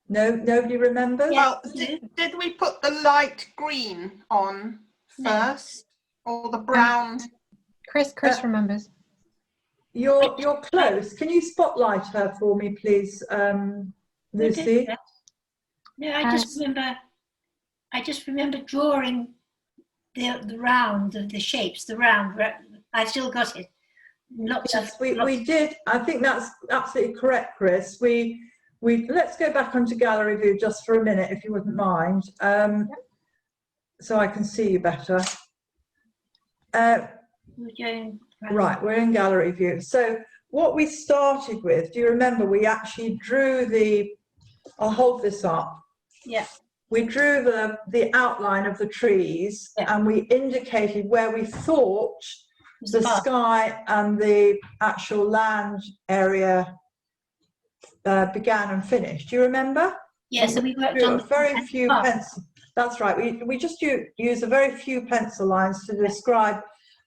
No, nobody remembers? Well, did we put the light green on first, or the brown? Chris remembers. You're close. Can you spotlight her for me, please, Lucy? No, I just remember drawing the round of the shapes, the round. I still got it. We did. I think that's absolutely correct, Chris. We let's go back onto gallery view just for a minute, if you wouldn't mind, so I can see you better. Right, we're in gallery view. So what we started with, do you remember? We actually drew the. I'll hold this up. Yeah. We drew the outline of the trees, and we indicated where we thought the sky and the actual land area began and finished. Do you remember? Yes, and we worked on very few pencil. That's right. We just use a very few pencil lines to describe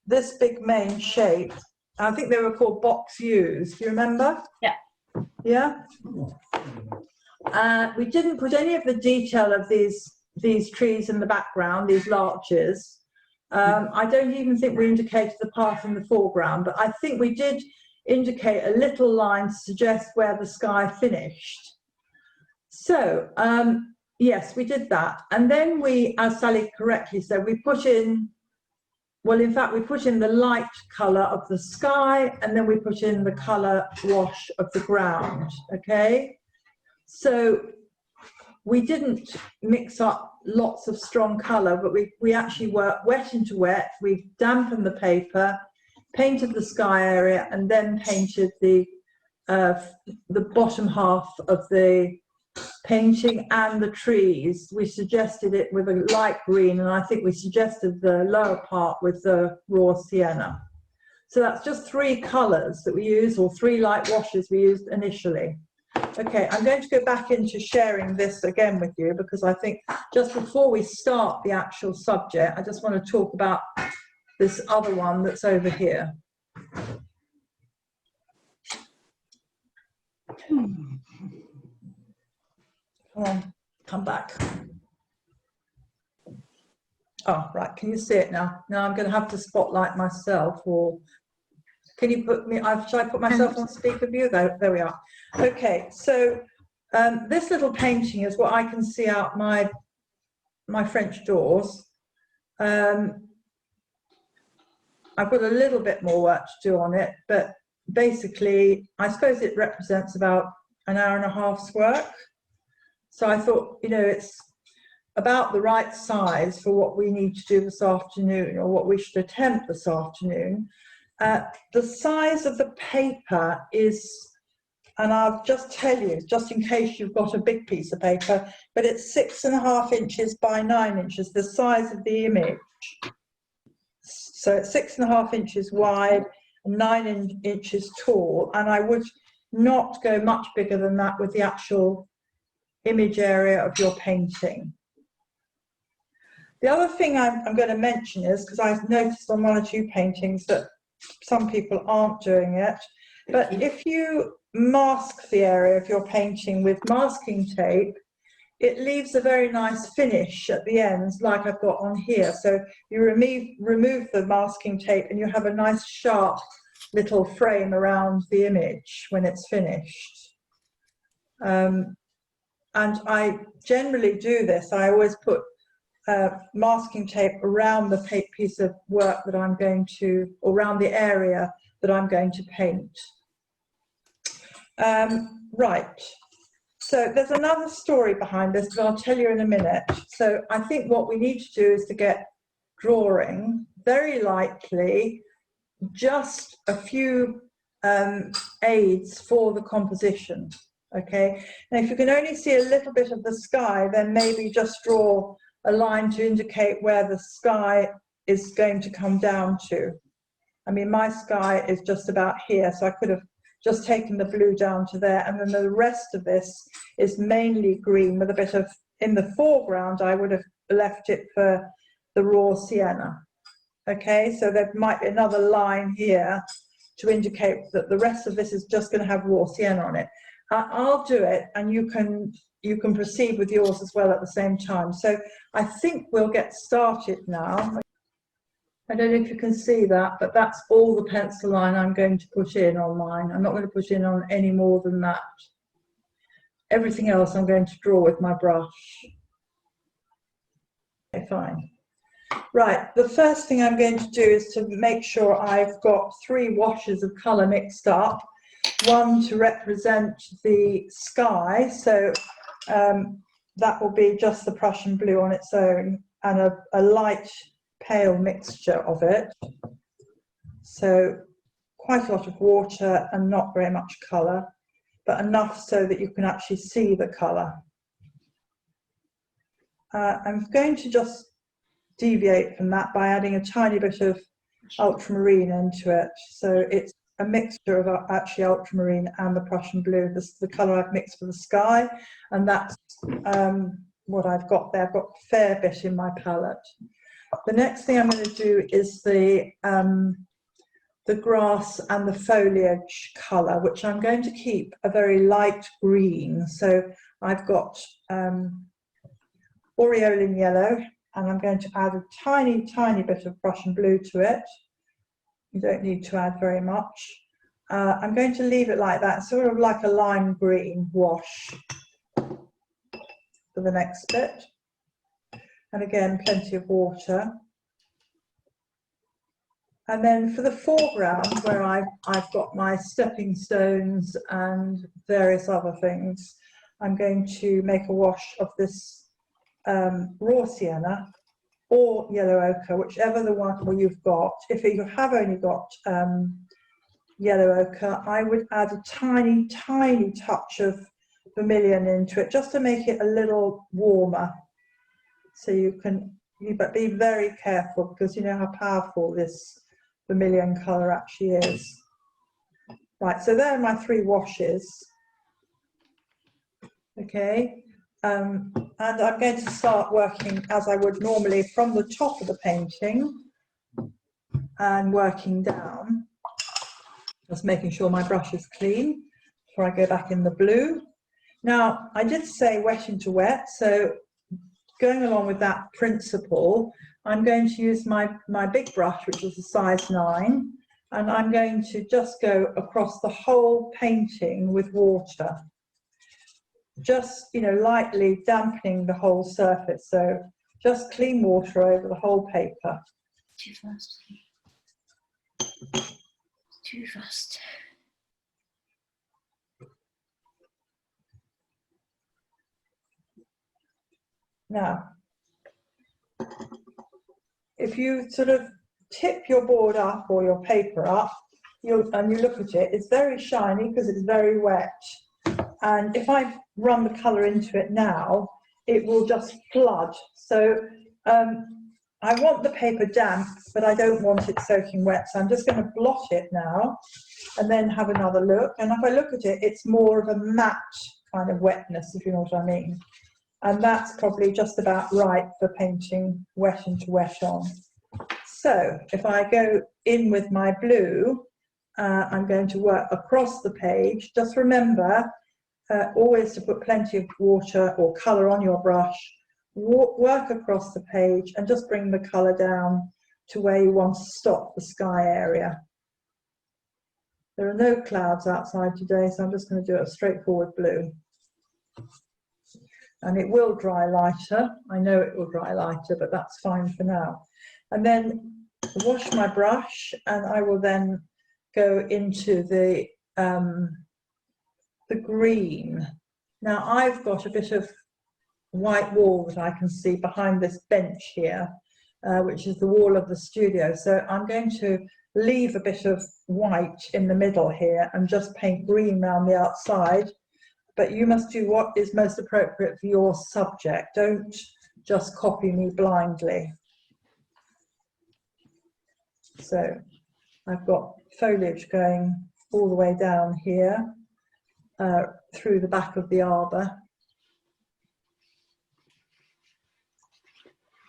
this big main shape. I think they were called box U's. Do you remember? Yeah. Yeah. We didn't put any of the detail of these trees in the background, these larches. I don't even think we indicated the path in the foreground, but I think we did indicate a little line to suggest where the sky finished. So, yes, we did that. And then we, as Sally correctly said, we put in, well, in fact, we put in the light colour of the sky, and then we put in the colour wash of the ground, okay? So we didn't mix up lots of strong colour, but we actually worked wet into wet. We dampened the paper, painted the sky area, and then painted the bottom half of the painting and the trees. We suggested it with a light green, and I think we suggested the lower part with the raw sienna. So that's just 3 colours that we use, or 3 light washes we used initially. Okay, I'm going to go back into sharing this again with you, because I think just before we start the actual subject, I just want to talk about this other one that's over here. Come on, come back. Oh, right, can you see it now? Now I'm going to have to spotlight myself, or can you put me, shall I put myself on speaker view? There we are. Okay, so this little painting is what I can see out my French doors. I've got a little bit more work to do on it, but basically, I suppose it represents about an hour and a half's work. So I thought, you know, it's about the right size for what we need to do this afternoon, or what we should attempt this afternoon. The size of the paper is, and I'll just tell you, just in case you've got a big piece of paper, but it's 6.5 inches by 9 inches, the size of the image. So it's 6.5 inches wide and 9 inches tall, and I would not go much bigger than that with the actual image area of your painting. The other thing I'm going to mention is, because I've noticed on 1 or 2 paintings that some people aren't doing it, but if you mask the area of your painting with masking tape, it leaves a very nice finish at the ends, like I've got on here. So you remove the masking tape, and you have a nice sharp little frame around the image when it's finished. And I generally do this. I always put masking tape around the piece of work that I'm going to, or around the area that I'm going to paint. Right, so there's another story behind this that I'll tell you in a minute. So I think what we need to do is to get drawing, very likely just a few aids for the composition, okay? Now if you can only see a little bit of the sky, then maybe just draw a line to indicate where the sky is going to come down to. I mean, my sky is just about here, so I could have just taken the blue down to there, and then the rest of this is mainly green with a bit of, in the foreground, I would have left it for the raw sienna. Okay, so there might be another line here to indicate that the rest of this is just going to have raw sienna on it. I'll do it, and you can you can proceed with yours as well at the same time. So I think we'll get started now. I don't know if you can see that, but that's all the pencil line I'm going to put in on mine. I'm not going to put in on any more than that. Everything else I'm going to draw with my brush. Okay, fine. Right, the first thing I'm going to do is to make sure I've got 3 washes of colour mixed up. One to represent the sky, so that will be just the Prussian blue on its own, and a light pale mixture of it. So quite a lot of water and not very much colour, but enough so that you can actually see the colour. I'm going to just deviate from that by adding a tiny bit of ultramarine into it. So it's a mixture of actually ultramarine and the Prussian blue. This is the colour I've mixed for the sky, and that's what I've got there. I've got a fair bit in my palette. The next thing I'm going to do is the grass and the foliage colour, which I'm going to keep a very light green. So I've got aureolin yellow, and I'm going to add a tiny, tiny bit of Prussian blue to it. You don't need to add very much. I'm going to leave it like that, sort of like a lime green wash for the next bit. And again, plenty of water. And then for the foreground, where I've got my stepping stones and various other things, I'm going to make a wash of this raw sienna or yellow ochre, whichever the one you've got. If you have only got yellow ochre, I would add a tiny, tiny touch of vermilion into it, just to make it a little warmer. So but be very careful, because you know how powerful this vermilion colour actually is. Right, so there are my 3 washes. Okay. And I'm going to start working as I would normally from the top of the painting and working down, just making sure my brush is clean before I go back in the blue. Now, I did say wet into wet, so going along with that principle, I'm going to use my big brush, which is a size 9, and I'm going to just go across the whole painting with water. Just, you know, lightly dampening the whole surface. So just clean water over the whole paper. Too fast. Too fast. Now, if you sort of tip your board up or your paper up, and you look at it, it's very shiny because it's very wet. And if I run the colour into it now, it will just flood. So I want the paper damp, but I don't want it soaking wet. So I'm just going to blot it now and then have another look. And if I look at it, it's more of a matte kind of wetness, if you know what I mean. And that's probably just about right for painting wet into wet on. So if I go in with my blue, I'm going to work across the page. Just remember, always to put plenty of water or colour on your brush, work across the page and just bring the colour down to where you want to stop the sky area. There are no clouds outside today, so I'm just going to do a straightforward blue. And it will dry lighter. I know it will dry lighter, but that's fine for now. And then wash my brush, and I will then go into the green. Now I've got a bit of white wall that I can see behind this bench here, which is the wall of the studio. So I'm going to leave a bit of white in the middle here and just paint green around the outside. But you must do what is most appropriate for your subject. Don't just copy me blindly. So I've got foliage going all the way down here, through the back of the arbour.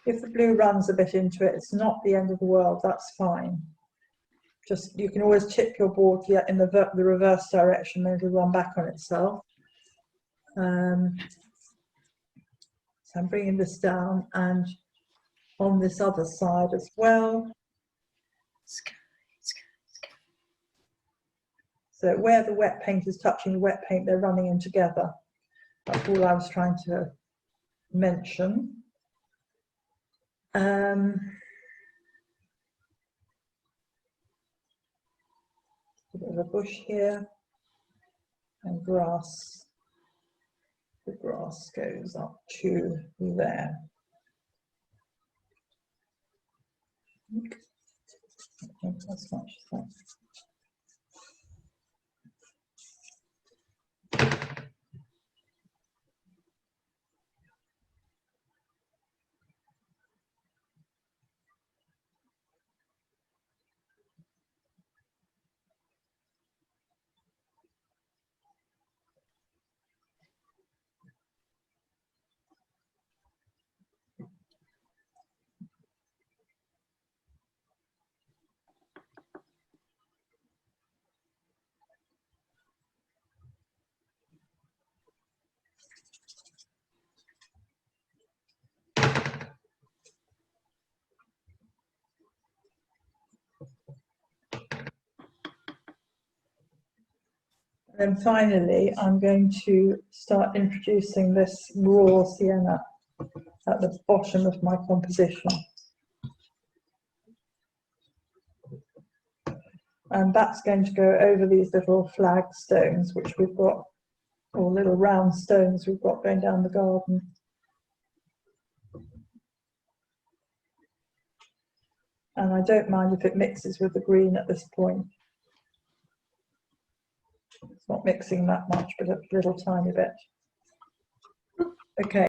If the blue runs a bit into it, it's not the end of the world, that's fine. Just, you can always tip your board in the reverse direction, then it'll run back on itself. So I'm bringing this down, and on this other side as well. So where the wet paint is touching the wet paint, they're running in together. That's all I was trying to mention. A bit of a bush here, and grass. The grass goes up to there. Not as much as that. And then finally, I'm going to start introducing this raw sienna at the bottom of my composition. And that's going to go over these little flag stones, which we've got, or little round stones we've got going down the garden. And I don't mind if it mixes with the green at this point. It's not mixing that much, but a little tiny bit. Okay.